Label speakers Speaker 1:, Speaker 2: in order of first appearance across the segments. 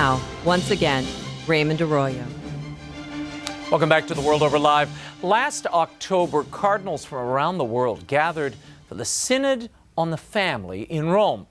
Speaker 1: Now, once again, Raymond Arroyo.
Speaker 2: Welcome back to The World Over Live. Last October, cardinals from around the world gathered for the Synod on the Family in Rome.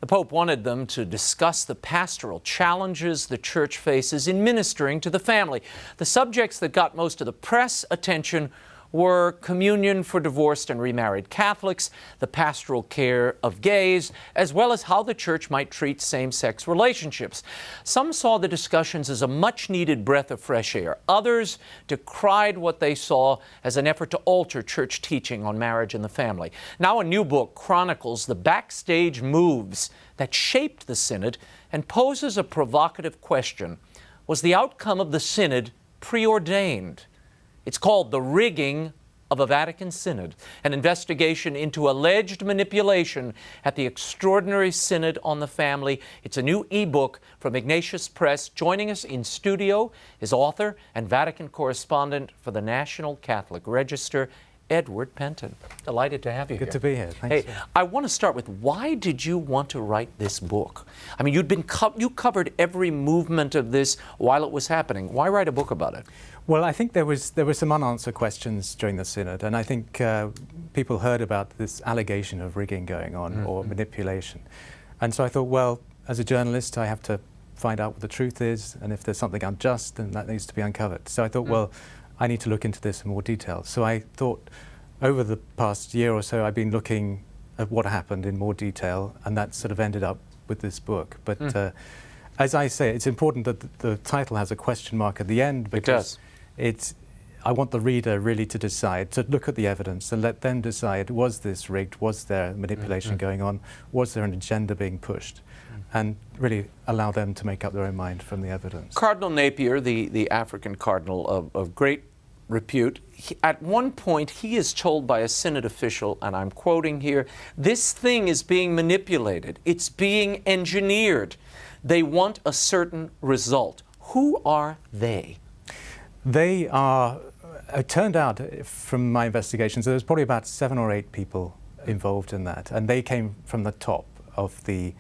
Speaker 2: The Pope wanted them to discuss the pastoral challenges the Church faces in ministering to the family. The subjects that got most of the press attention were communion for divorced and remarried Catholics, the pastoral care of gays, as well as how the Church might treat same-sex relationships. Some saw the discussions as a much-needed breath of fresh air. Others decried what they saw as an effort to alter Church teaching on marriage and the family. Now a new book chronicles the backstage moves that shaped the Synod and poses a provocative question. Was the outcome of the Synod preordained? It's called The Rigging of a Vatican Synod, an investigation into alleged manipulation at the Extraordinary Synod on the Family. It's a new ebook from Ignatius Press. Joining us in studio is author and Vatican correspondent for the National Catholic Register, Edward Pentin. Delighted to have you here.
Speaker 3: Good to be here. Thanks.
Speaker 2: Hey, I want to start with, why did you want to write this book? I mean, you covered every movement of this while it was happening. Why write a book about it?
Speaker 3: Well, I think there were some unanswered questions during the Synod, and I think people heard about this allegation of rigging going on or manipulation. And so I thought, well, as a journalist, I have to find out what the truth is, and if there's something unjust, then that needs to be uncovered. So I thought, well, I need to look into this in more detail. So I thought, over the past year or so, I've been looking at what happened in more detail, and that sort of ended up with this book. But as I say, it's important that the title has a question mark at the end, because I want the reader really to decide, to look at the evidence and let them decide, was this rigged? Was there manipulation going on? Was there an agenda being pushed? And really allow them to make up their own mind from the evidence.
Speaker 2: Cardinal Napier, the African cardinal of great repute, at one point he is told by a Synod official, and I'm quoting here, "This thing is being manipulated. It's being engineered. They want a certain result." Who are they?
Speaker 3: They are, it turned out from my investigations, there was probably about 7 or 8 people involved in that, and they came from the top of the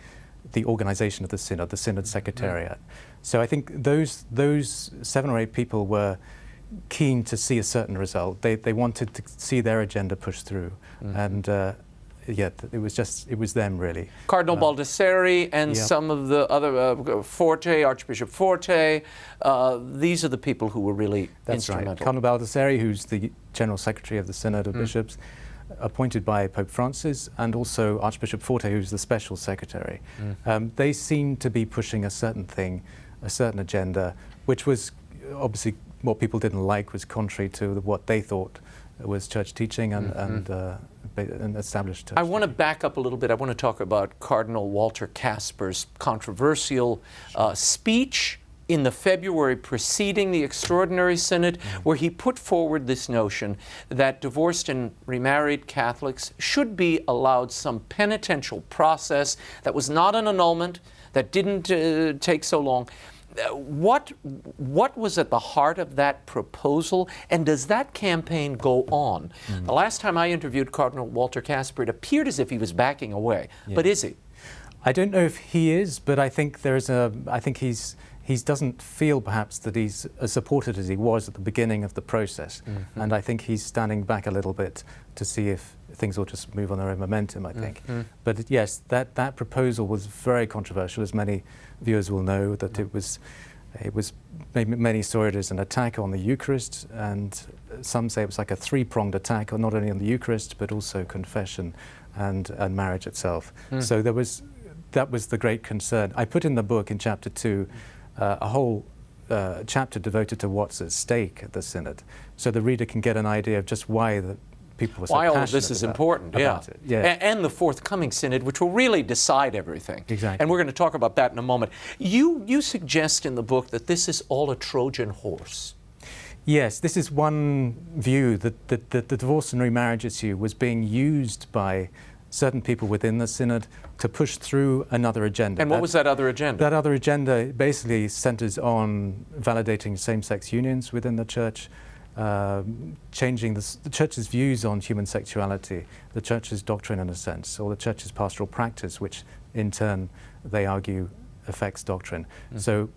Speaker 3: organization of the Synod Secretariat. So I think those 7 or 8 people were keen to see a certain result. They wanted to see their agenda pushed through, and it was them really.
Speaker 2: Cardinal Baldessari and some of the other, Forte, Archbishop Forte, these are the people who were really instrumental.
Speaker 3: Right. Cardinal Baldessari, who's the General Secretary of the Synod of Bishops, appointed by Pope Francis, and also Archbishop Forte, who's the Special Secretary. They seemed to be pushing a certain thing, a certain agenda, which was obviously what people didn't like, was contrary to what they thought was church teaching and established church.
Speaker 2: I want to back up a little bit. I want to talk about Cardinal Walter Kaspers' controversial speech in the February preceding the Extraordinary Synod, where he put forward this notion that divorced and remarried Catholics should be allowed some penitential process that was not an annulment, that didn't take so long. What was at the heart of that proposal, and does that campaign go on? The last time I interviewed Cardinal Walter Kasper, it appeared as if he was backing away. But is he?
Speaker 3: I don't know if he is, but I think he doesn't feel perhaps that he's as supported as he was at the beginning of the process. And I think he's standing back a little bit to see if things will just move on their own momentum, I think. But yes, that proposal was very controversial, as many viewers will know, that it was many saw it as an attack on the Eucharist, and some say it was like a 3-pronged attack, not only on the Eucharist, but also confession and marriage itself. So that was the great concern. I put in the book, in chapter 2, a whole chapter devoted to what's at stake at the Synod, so the reader can get an idea of just why the people were so passionate
Speaker 2: why all of this is important,
Speaker 3: about it. Yeah.
Speaker 2: And the forthcoming Synod, which will really decide everything.
Speaker 3: Exactly.
Speaker 2: And we're going to talk about that in a moment. You suggest in the book that this is all a Trojan horse.
Speaker 3: Yes, this is one view, that the divorce and remarriage issue was being used by certain people within the Synod to push through another agenda.
Speaker 2: And what was that other agenda?
Speaker 3: That other agenda basically centers on validating same-sex unions within the Church, changing the Church's views on human sexuality, the Church's doctrine in a sense, or the Church's pastoral practice, which in turn they argue affects doctrine. So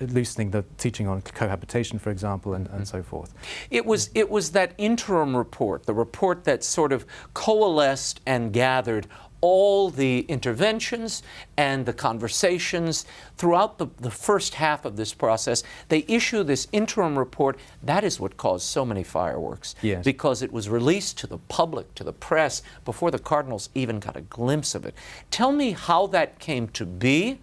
Speaker 3: loosening the teaching on cohabitation, for example, and so forth.
Speaker 2: It was that interim report, the report that sort of coalesced and gathered all the interventions and the conversations throughout the first half of this process. They issue this interim report. That is what caused so many fireworks.
Speaker 3: Yes.
Speaker 2: Because it was released to the public, to the press, before the cardinals even got a glimpse of it. Tell me how that came to be.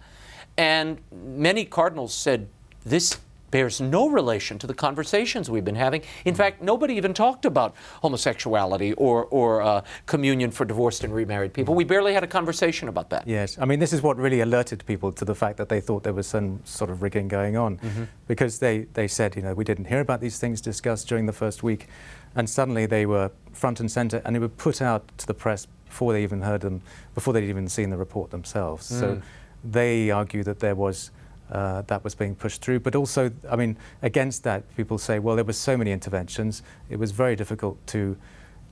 Speaker 2: And many cardinals said, this bears no relation to the conversations we've been having. In fact, nobody even talked about homosexuality or communion for divorced and remarried people. We barely had a conversation about that.
Speaker 3: Yes, I mean, this is what really alerted people to the fact that they thought there was some sort of rigging going on, because they said, we didn't hear about these things discussed during the first week, and suddenly they were front and center, and they were put out to the press before they even heard them, before they'd even seen the report themselves. So they argue that there was that was being pushed through. But also, I mean, against that, people say, well, there were so many interventions, it was very difficult to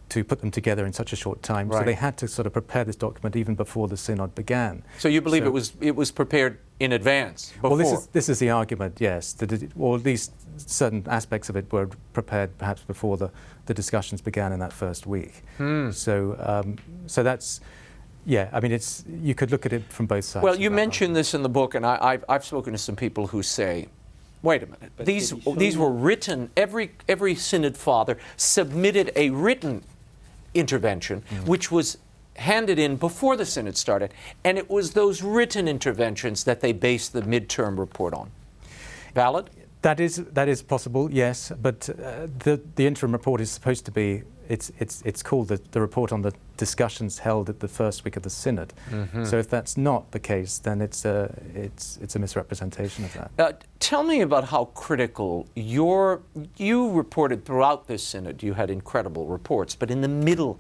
Speaker 3: put them together in such a short time.
Speaker 2: Right.
Speaker 3: So they had to sort of prepare this document even before the synod began.
Speaker 2: So you believe it was prepared in advance, before?
Speaker 3: Well, this is the argument, yes, or at least certain aspects of it were prepared perhaps before the discussions began in that first week. So that's... Yeah, I mean, you could look at it from both sides.
Speaker 2: Well, you mentioned this in the book, and I've spoken to some people who say, wait a minute, these were written, every synod father submitted a written intervention, which was handed in before the synod started, and it was those written interventions that they based the midterm report on. Valid?
Speaker 3: That is possible, yes, but the interim report is supposed to be, it's called the report on the discussions held at the first week of the synod. So if that's not the case, then it's a misrepresentation of that.
Speaker 2: Tell me about how critical you reported throughout this synod. You had incredible reports, but in the middle,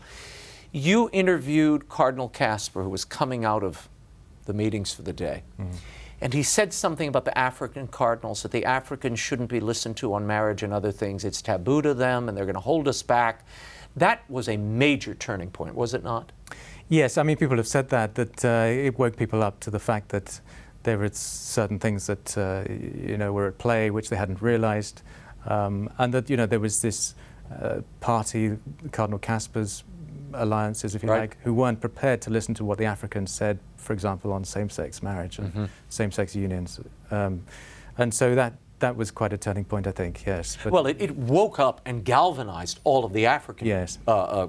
Speaker 2: you interviewed Cardinal Kaspers, who was coming out of the meetings for the day. And he said something about the African cardinals, that the Africans shouldn't be listened to on marriage and other things. It's taboo to them, and they're going to hold us back. That was a major turning point, was it not?
Speaker 3: Yes, I mean, people have said that it woke people up to the fact that there were certain things that, were at play which they hadn't realized, and that, there was this party, Cardinal Kaspers alliances, if you like, who weren't prepared to listen to what the Africans said, for example, on same-sex marriage and same-sex unions. And so that was quite a turning point, I think, yes. But
Speaker 2: well, it woke up and galvanized all of the African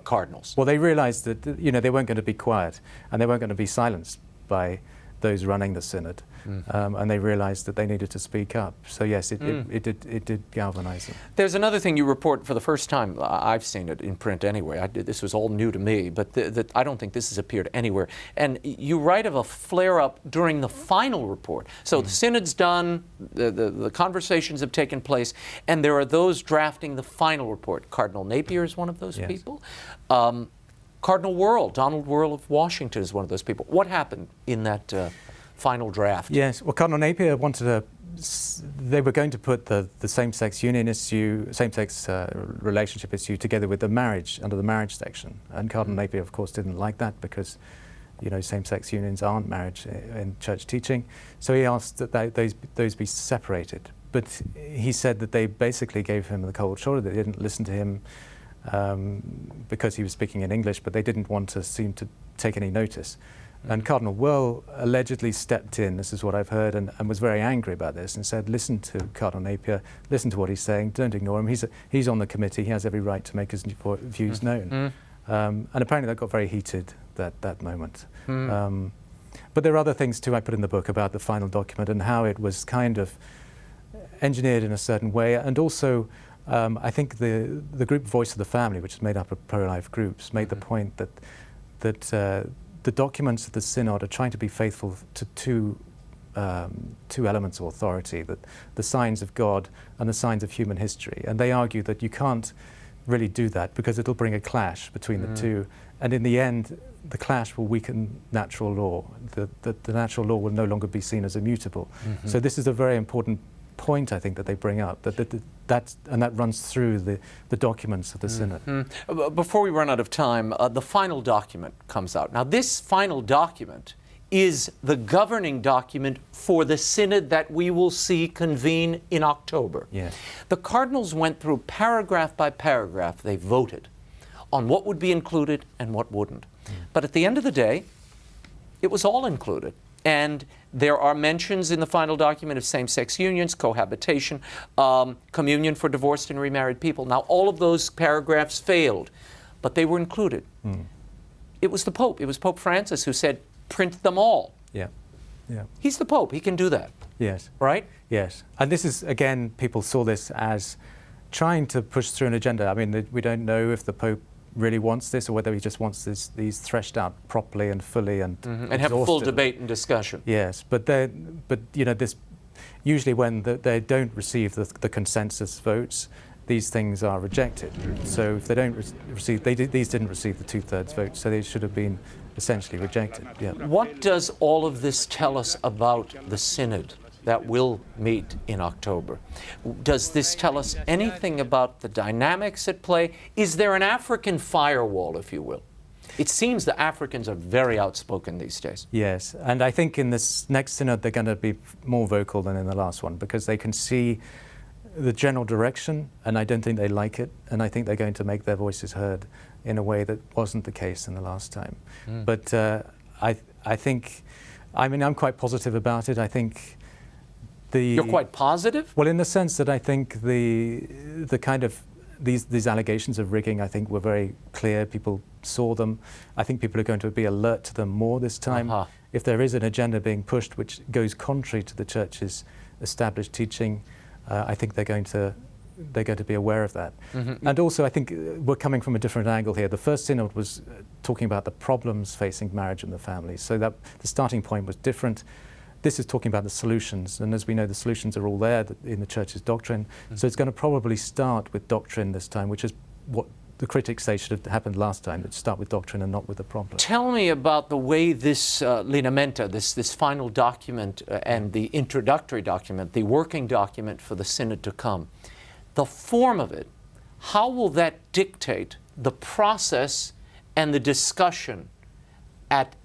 Speaker 2: cardinals.
Speaker 3: Well, they realized that, they weren't going to be quiet, and they weren't going to be silenced by those running the synod. And they realized that they needed to speak up. So yes, it did galvanize them.
Speaker 2: There's another thing you report for the first time. I've seen it in print anyway. This was all new to me, but I don't think this has appeared anywhere. And you write of a flare-up during the final report. So the synod's done, the conversations have taken place, and there are those drafting the final report. Cardinal Napier is one of those people. Cardinal Wuerl, Donald Wuerl of Washington, is one of those people. What happened in that final draft?
Speaker 3: Yes, well, Cardinal Napier they were going to put the same-sex union issue, same-sex relationship issue together with the marriage, under the marriage section. And Cardinal Napier, of course, didn't like that because, same-sex unions aren't marriage in church teaching. So he asked that those be separated. But he said that they basically gave him the cold shoulder. They didn't listen to him because he was speaking in English, but they didn't want to seem to take any notice. And Cardinal Wuerl allegedly stepped in, this is what I've heard, and was very angry about this and said, listen to Cardinal Napier, listen to what he's saying, don't ignore him. He's on the committee, he has every right to make his views known. And apparently that got very heated, that moment. But there are other things too I put in the book about the final document and how it was kind of engineered in a certain way. And also, I think the group Voice of the Family, which is made up of pro-life groups, made the point that the documents of the synod are trying to be faithful to two elements of authority, that the signs of God and the signs of human history. And they argue that you can't really do that because it'll bring a clash between the two. And in the end, the clash will weaken natural law. The natural law will no longer be seen as immutable. So this is a very important point, I think, that they bring up, that runs through the documents of the synod.
Speaker 2: Before we run out of time, the final document comes out. Now, this final document is the governing document for the synod that we will see convene in October.
Speaker 3: Yeah.
Speaker 2: The cardinals went through paragraph by paragraph. They voted on what would be included and what wouldn't. But at the end of the day, it was all included. And there are mentions in the final document of same-sex unions, cohabitation, communion for divorced and remarried people. Now, all of those paragraphs failed, but they were included. It was the Pope. It was Pope Francis who said, print them all.
Speaker 3: Yeah. Yeah.
Speaker 2: He's the Pope. He can do that.
Speaker 3: Yes.
Speaker 2: Right?
Speaker 3: Yes. And this is, again, people saw this as trying to push through an agenda. I mean, we don't know if the Pope really wants this or whether he just wants these threshed out properly and fully and
Speaker 2: have a full debate and discussion.
Speaker 3: Yes, but you know, this usually when they don't receive the consensus votes, these things are rejected. So if they don't receive, these didn't receive the 2/3 vote, so they should have been essentially rejected. Yeah.
Speaker 2: What does all of this tell us about the synod that will meet in October? Does this tell us anything about the dynamics at play? Is there an African firewall, if you will? It seems the Africans are very outspoken these days.
Speaker 3: Yes, and I think in this next synod they're going to be more vocal than in the last one because they can see the general direction, and I don't think they like it, and I think they're going to make their voices heard in a way that wasn't the case in the last time. But I think, I mean, I'm quite positive about it. I think
Speaker 2: You're quite positive?
Speaker 3: Well, in the sense that I think the kind of these allegations of rigging, I think, were very clear. People saw them. I think people are going to be alert to them more this time. If there is an agenda being pushed which goes contrary to the Church's established teaching, I think they're going to be aware of that. And also, I think we're coming from a different angle here. The first synod was talking about the problems facing marriage and the family, so that the starting point was different. This is talking about the solutions, and as we know, the solutions are all there in the Church's doctrine. So it's going to probably start with doctrine this time, which is what the critics say should have happened last time, that start with doctrine and not with the problem.
Speaker 2: Tell me about the way this linamenta, this final document and the introductory document, the working document for the synod to come, the form of it, how will that dictate the process and the discussion at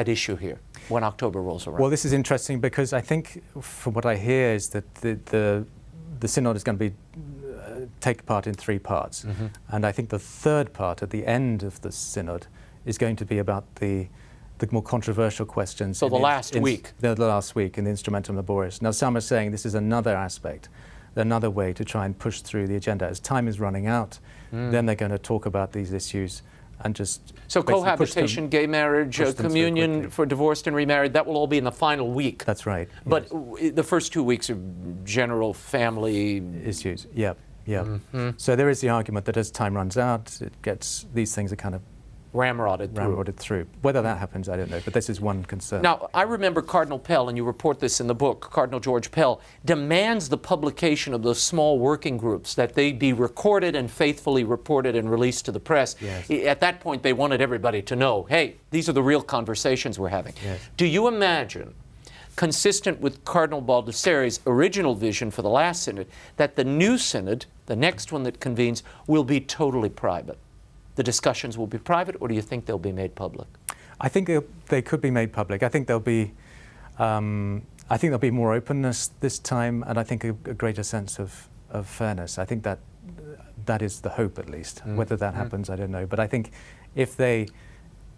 Speaker 2: issue here when October rolls around?
Speaker 3: Well, this is interesting because I think, from what I hear, is that the synod is going to be take part in 3 parts, and I think the third part at the end of the synod is going to be about the more controversial questions.
Speaker 2: So the last week
Speaker 3: in the Instrumentum Laboris. Now, some are saying this is another aspect, another way to try and push through the agenda. As time is running out, then they're going to talk about these issues and just
Speaker 2: so cohabitation, gay marriage, communion for divorced and remarried, that will all be in the final week.
Speaker 3: That's right.
Speaker 2: But the first 2 weeks are general family
Speaker 3: issues. Yeah. So there is the argument that as time runs out, these things are kind of ramrodded through. Whether that happens, I don't know, but this is one concern.
Speaker 2: Now, I remember Cardinal Pell, and you report this in the book, Cardinal George Pell, demands the publication of those small working groups, that they be recorded and faithfully reported and released to the press.
Speaker 3: Yes.
Speaker 2: At that point, they wanted everybody to know, hey, these are the real conversations we're having.
Speaker 3: Yes.
Speaker 2: Do you imagine, consistent with Cardinal Baldessari's original vision for the last synod, that the new synod, the next one that convenes, will be totally private? The discussions will be private, or do you think they'll be made public?
Speaker 3: I think they could be made public. I think there'll be more openness this time, and I think a greater sense of fairness. I think that is the hope, at least. Whether that happens, I don't know. But I think if they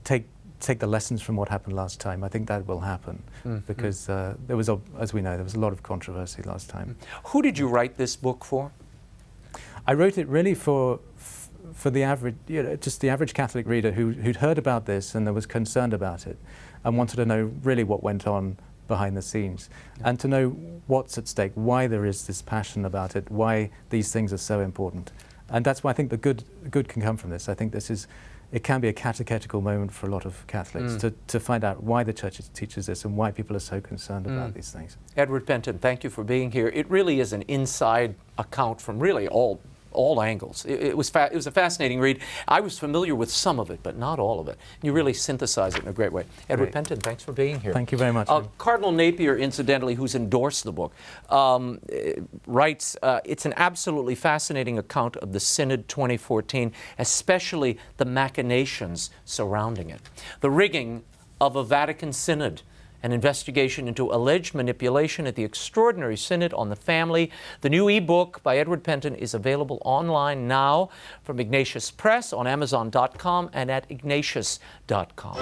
Speaker 3: take the lessons from what happened last time, I think that will happen, because there was, as we know, there was a lot of controversy last time.
Speaker 2: Who did you write this book for?
Speaker 3: I wrote it really for the average, just the average Catholic reader who'd heard about this and was concerned about it and wanted to know really what went on behind the scenes, and to know what's at stake, why there is this passion about it, why these things are so important. And that's why I think the good can come from this. I think it can be a catechetical moment for a lot of Catholics to find out why the Church teaches this and why people are so concerned about these things.
Speaker 2: Edward Pentin, thank you for being here. It really is an inside account from really all angles. It was a fascinating read. I was familiar with some of it, but not all of it. You really synthesize it in a great way. Edward Pentin, thanks for being here.
Speaker 3: Thank you very much.
Speaker 2: Cardinal Napier, incidentally, who's endorsed the book, writes, it's an absolutely fascinating account of the Synod 2014, especially the machinations surrounding it. The rigging of a Vatican Synod, an investigation into alleged manipulation at the Extraordinary Synod on the Family. The new ebook by Edward Pentin is available online now from Ignatius Press on Amazon.com and at Ignatius.com.